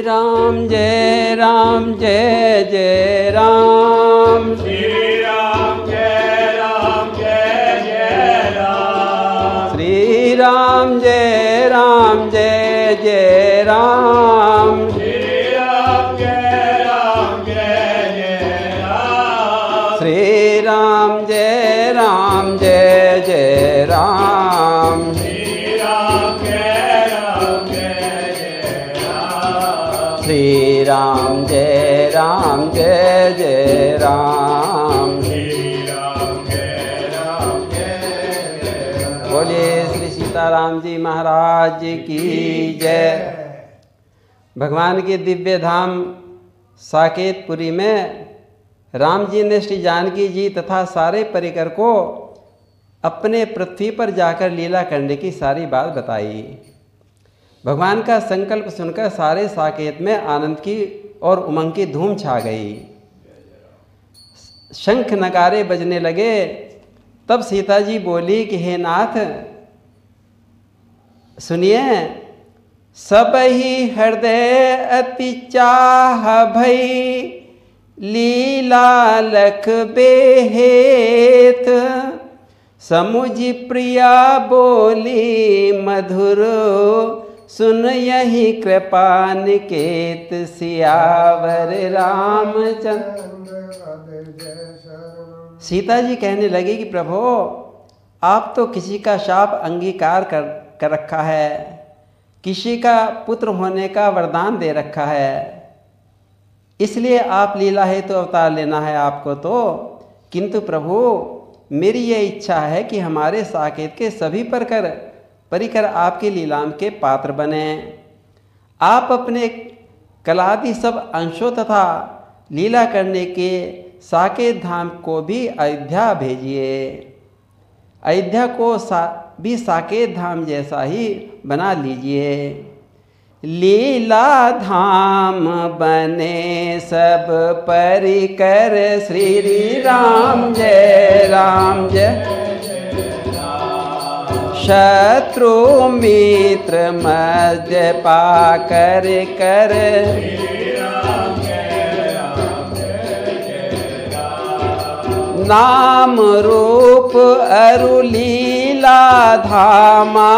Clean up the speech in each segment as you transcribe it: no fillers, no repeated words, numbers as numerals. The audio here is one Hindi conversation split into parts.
राम जय राम जय जय राम। श्री राम जय राम जय जय राम। श्री राम जय राम जय जय राम। श्री राम जय राम जय जय राम। श्री राम जय राम जय जय राम। श्री राम जय राम जय जय राम। श्री राम जय राम जय जय राम। श्री राम जय राम जय जय राम। बोलिए श्री सीताराम जी महाराज की जय। भगवान के दिव्य धाम साकेतपुरी में राम जी ने श्री जानकी जी तथा सारे परिकर को अपने पृथ्वी पर जाकर लीला करने की सारी बात बताई। भगवान का संकल्प सुनकर सारे साकेत में आनंद की और उमंग की धूम छा गई। शंख नगारे बजने लगे। तब सीता जी बोली कि हे नाथ सुनिए, सब ही हृदय अति चाह भई लीला लख बेहेत। समुझ प्रिया बोली मधुर सुन यही कृपा निकेत। सियावर रामचंद्र। सीता जी कहने लगी कि प्रभु आप तो किसी का शाप अंगीकार कर रखा है, किसी का पुत्र होने का वरदान दे रखा है, इसलिए आप लीला है तो अवतार लेना है आपको तो। किंतु प्रभु मेरी ये इच्छा है कि हमारे साकेत के सभी परिकर आपकी लीलाम के पात्र बने। आप अपने कलादि सब अंशों तथा लीला करने के साकेत धाम को भी अयोध्या भेजिए। अयोध्या को भी साकेत धाम जैसा ही बना लीजिए। लीला धाम बने सब परिकर। श्री राम जय राम जय। शत्रु मित्र मध्य पाकर कर। नाम रूप अरु लीला धामा।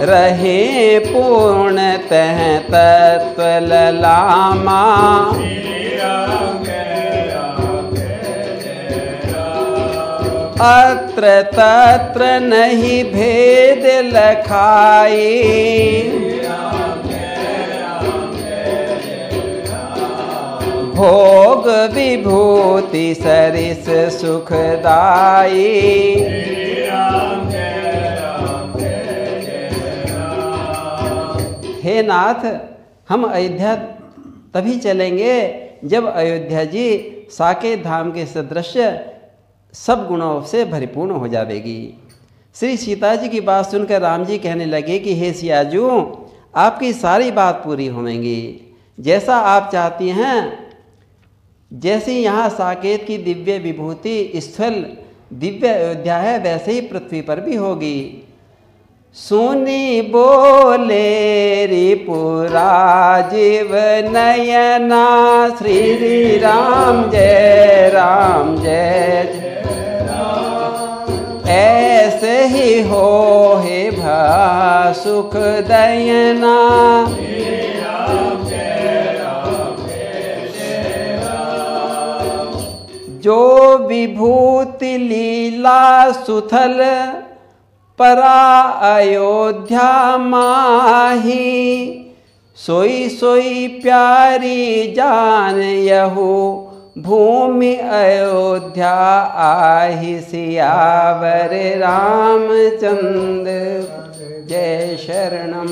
रहे पूर्णतः तत्व ललामा। अत्र तत्र नहीं भेद लखाई। भोग विभूति सरिस सुखदाई। हे नाथ, हम अयोध्या तभी चलेंगे जब अयोध्या जी साकेत धाम के सदृश सब गुणों से भरिपूर्ण हो जाएगी। श्री सीता जी की बात सुनकर राम जी कहने लगे कि हे सियाजू, आपकी सारी बात पूरी होगी। जैसा आप चाहती हैं, जैसे यहाँ साकेत की दिव्य विभूति स्थल दिव्य अयोध्या है, वैसे ही पृथ्वी पर भी होगी। सुनी बोले रिपुरा जीव नयना। श्री राम जय राम जय जय। ऐसे ही हो हे भा सुख दयना। जो विभूति लीला सुथल परा अयोध्या माही। सोई सोई प्यारी जान यहू भूमि अयोध्या आही। सियावर रामचंद्र जय शरणम।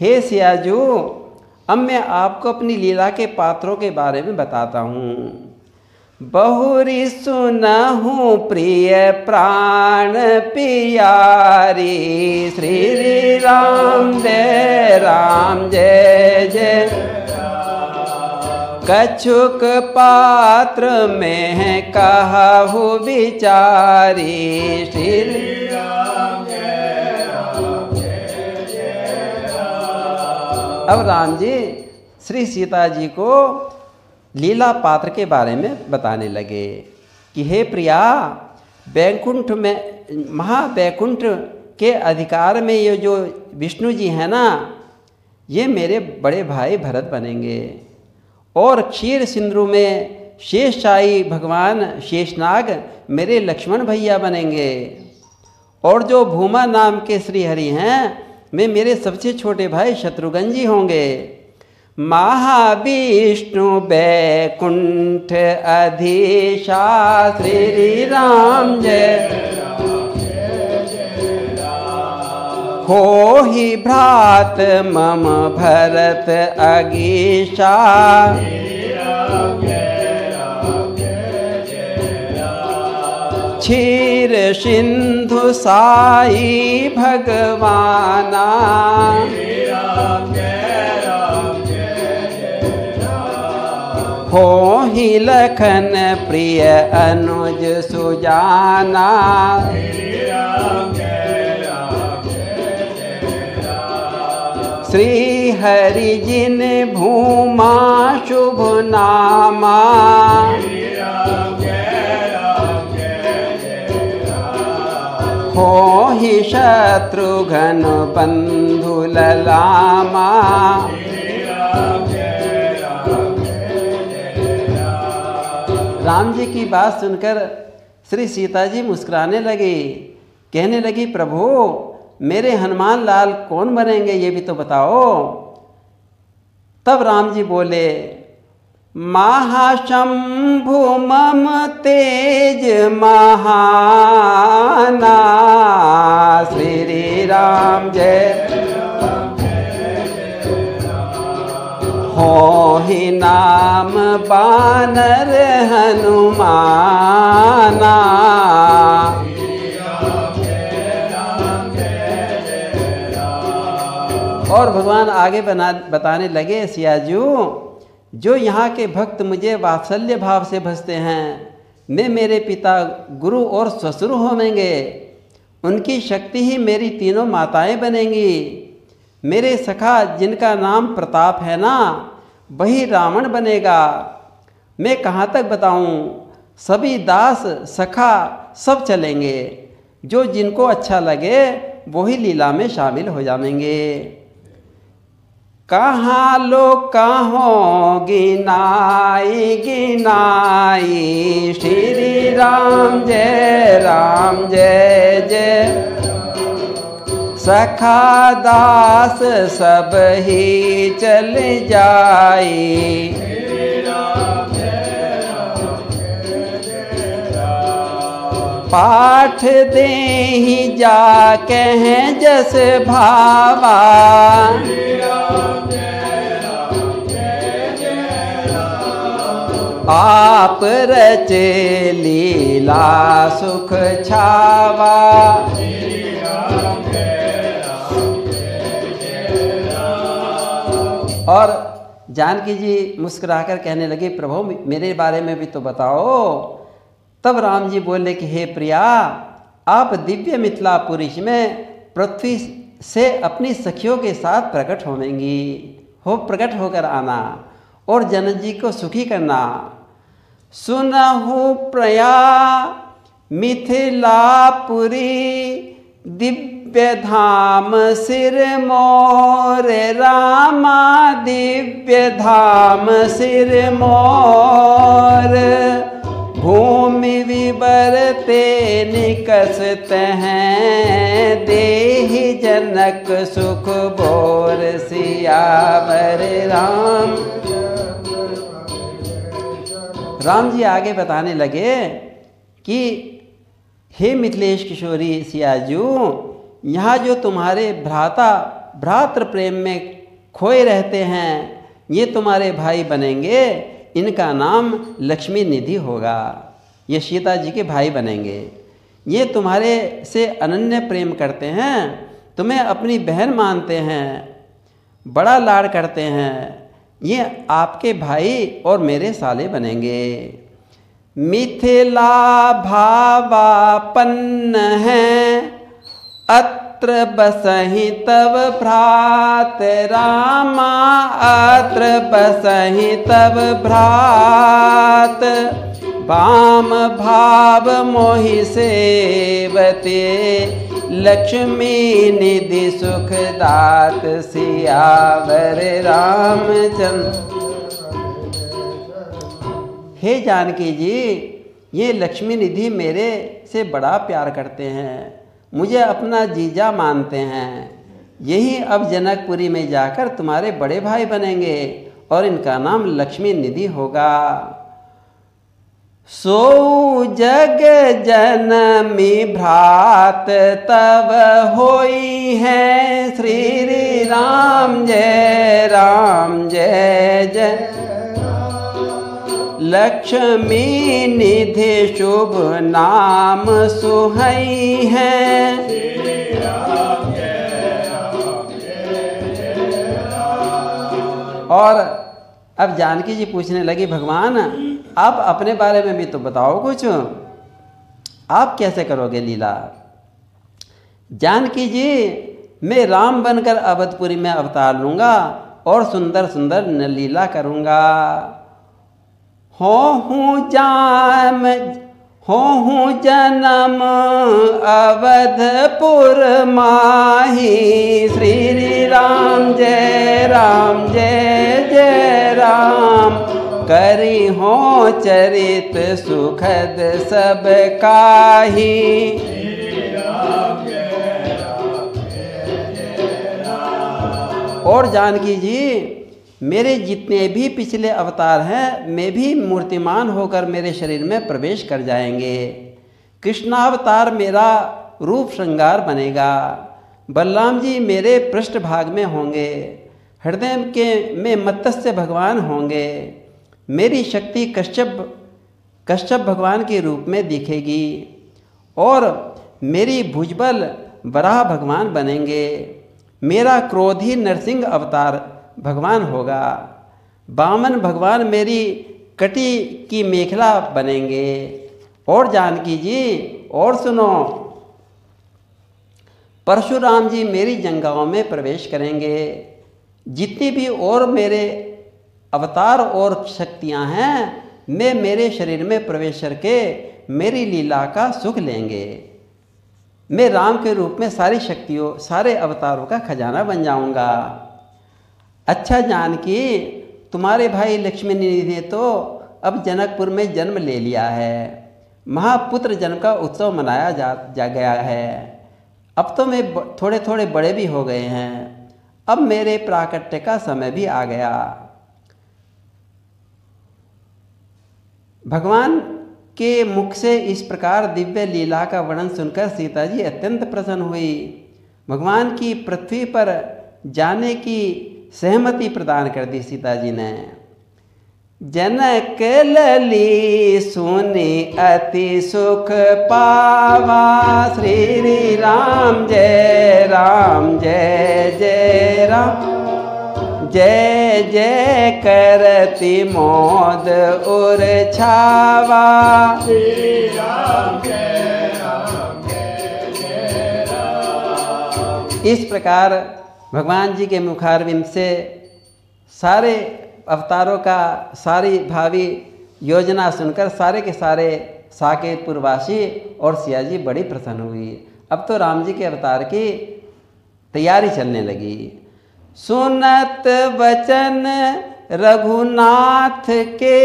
हे सियाजू, अब मैं आपको अपनी लीला के पात्रों के बारे में बताता हूँ। बहुरी सुनहु प्रिय प्राण पियारी। श्री राम जय जय। कछुक पात्र में कहु विचारी। श्री राम जय अब राम जी श्री सीता जी को लीला पात्र के बारे में बताने लगे कि हे प्रिया, बैकुंठ में, महावैकुंठ के अधिकार में ये जो विष्णु जी हैं ना, ये मेरे बड़े भाई भरत बनेंगे। और क्षीर सिंधु में शेषशाही भगवान शेषनाग मेरे लक्ष्मण भैया बनेंगे। और जो भूमा नाम के श्रीहरि हैं, वे मेरे सबसे छोटे भाई शत्रुघ्न जी होंगे। महाविष्णु बैकुंठ अधीशा श्री राम जय हो ही भ्रात मम भरत अगीशा। क्षीर सिंधु साई भगवाना हो ही लखन प्रिय अनुज सुजाना। श्री हरि जिन भूमा शुभ नामा। हो ही शत्रुघ्न बंधु ललामा। राम जी की बात सुनकर श्री सीता जी मुस्कुराने लगी, कहने लगी प्रभु मेरे हनुमान लाल कौन बनेंगे ये भी तो बताओ। तब राम जी बोले, महाशंभु मम तेज महाना। श्री राम जय हो ही नाम बानर हनुमाना। और भगवान आगे बताने लगे, सियाजू जो यहाँ के भक्त मुझे वात्सल्य भाव से भजते हैं, मैं मेरे पिता गुरु और ससुर होवेंगे। उनकी शक्ति ही मेरी तीनों माताएं बनेंगी। मेरे सखा जिनका नाम प्रताप है ना, वही रावण बनेगा। मैं कहाँ तक बताऊँ, सभी दास सखा सब चलेंगे। जो जिनको अच्छा लगे वही लीला में शामिल हो जाएंगे। कहाँ लोग कहों गिनाई गिनाई। श्री राम जय जय सखा दास सब ही चल जाई। पाठ दे ही जा कह जस भावा। आप रचे लीला सुख छावा। और जानकी जी मुस्कुराकर कहने लगे, प्रभु मेरे बारे में भी तो बताओ। तब राम जी बोले कि हे प्रिया, आप दिव्य मिथिलापुरी में पृथ्वी से अपनी सखियों के साथ प्रकट होवेंगी। प्रकट होकर आना और जनक जी को सुखी करना। सुनहु प्रया मिथिलापुरी दिव्य धाम सिर मोर। रामा दिव्य धाम सिर मोर। भूमि विबरते निकसत हैं। देहि जनक सुख बोर सियावर राम। राम जी आगे बताने लगे कि हे मिथिलेश किशोरी सियाजू, यहाँ जो तुम्हारे भ्रातृ प्रेम में खोए रहते हैं, ये तुम्हारे भाई बनेंगे। इनका नाम लक्ष्मी निधि होगा। ये सीता जी के भाई बनेंगे। ये तुम्हारे से अनन्य प्रेम करते हैं, तुम्हें अपनी बहन मानते हैं, बड़ा लाड़ करते हैं। ये आपके भाई और मेरे साले बनेंगे। मिथिला भावापन्न है अत अत्र बसहि तव भ्रात रामा, अत्र बसहि तव भ्रात, वाम भाव मोहि सेवते, लक्ष्मी निधि सुख दात, सियावर रामचंद्र। हे जानकी जी, ये लक्ष्मी निधि मेरे से बड़ा प्यार करते हैं, मुझे अपना जीजा मानते हैं। यही अब जनकपुरी में जाकर तुम्हारे बड़े भाई बनेंगे और इनका नाम लक्ष्मी निधि होगा। सो जग जनमी भ्रात तब होई है, श्री राम जय जय। लक्ष्मी निधि शुभ नाम सुहई है, और अब जानकी जी पूछने लगी, भगवान आप अपने बारे में भी तो बताओ कुछ, आप कैसे करोगे लीला। जानकी जी, मैं राम बनकर अवधपुरी में अवतार लूंगा और सुंदर सुंदर लीला करूंगा। हूँ जन्म अवधपुर माही, श्री राम जय जय राम। करी हो चरित सुखद सब काही, और जानकी जी, मेरे जितने भी पिछले अवतार हैं, मैं भी मूर्तिमान होकर मेरे शरीर में प्रवेश कर जाएंगे। कृष्णावतार मेरा रूप श्रृंगार बनेगा, बलराम जी मेरे पृष्ठभाग में होंगे, हृदय के में मत्स्य भगवान होंगे, मेरी शक्ति कश्यप भगवान के रूप में दिखेगी, और मेरी भुजबल वराह भगवान बनेंगे। मेरा क्रोधी नरसिंह अवतार भगवान होगा, वामन भगवान मेरी कटी की मेखला बनेंगे। और जानकी जी, और सुनो, परशुराम जी मेरी जंगाओं में प्रवेश करेंगे। जितनी भी और मेरे अवतार और शक्तियां हैं, मैं मेरे शरीर में प्रवेश करके मेरी लीला का सुख लेंगे। मैं राम के रूप में सारी शक्तियों, सारे अवतारों का खजाना बन जाऊंगा। अच्छा जानकी, तुम्हारे भाई लक्ष्मी निधि ने तो अब जनकपुर में जन्म ले लिया है, महापुत्र जन्म का उत्सव मनाया जा गया है। अब तो मैं थोड़े थोड़े बड़े भी हो गए हैं, अब मेरे प्राकट्य का समय भी आ गया। भगवान के मुख से इस प्रकार दिव्य लीला का वर्णन सुनकर सीता जी अत्यंत प्रसन्न हुई। भगवान की पृथ्वी पर जाने की सहमति प्रदान कर दी सीता जी ने। जनक लली सुनी अति सुख पावा, श्री राम जय जय राम। जय जय करती मोद उर छावा, श्री राम जय जय राम। इस प्रकार भगवान जी के मुखारविंद से सारे अवतारों का सारी भावी योजना सुनकर सारे के सारे साकेतपुरवासी और सिया जी बड़ी प्रसन्न हुई। अब तो राम जी के अवतार की तैयारी चलने लगी। सुनत वचन रघुनाथ के,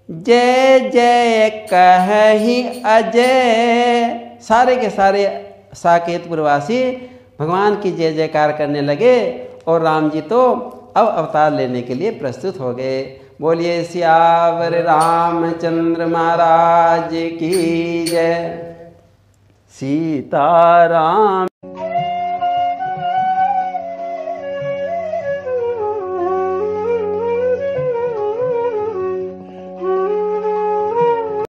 जय जय कहि अजय। सारे के सारे साकेतपुरवासी भगवान की जय जयकार करने लगे और राम जी तो अब अवतार लेने के लिए प्रस्तुत हो गए। बोलिए सियावर रामचंद्र महाराज की जय। सीताराम।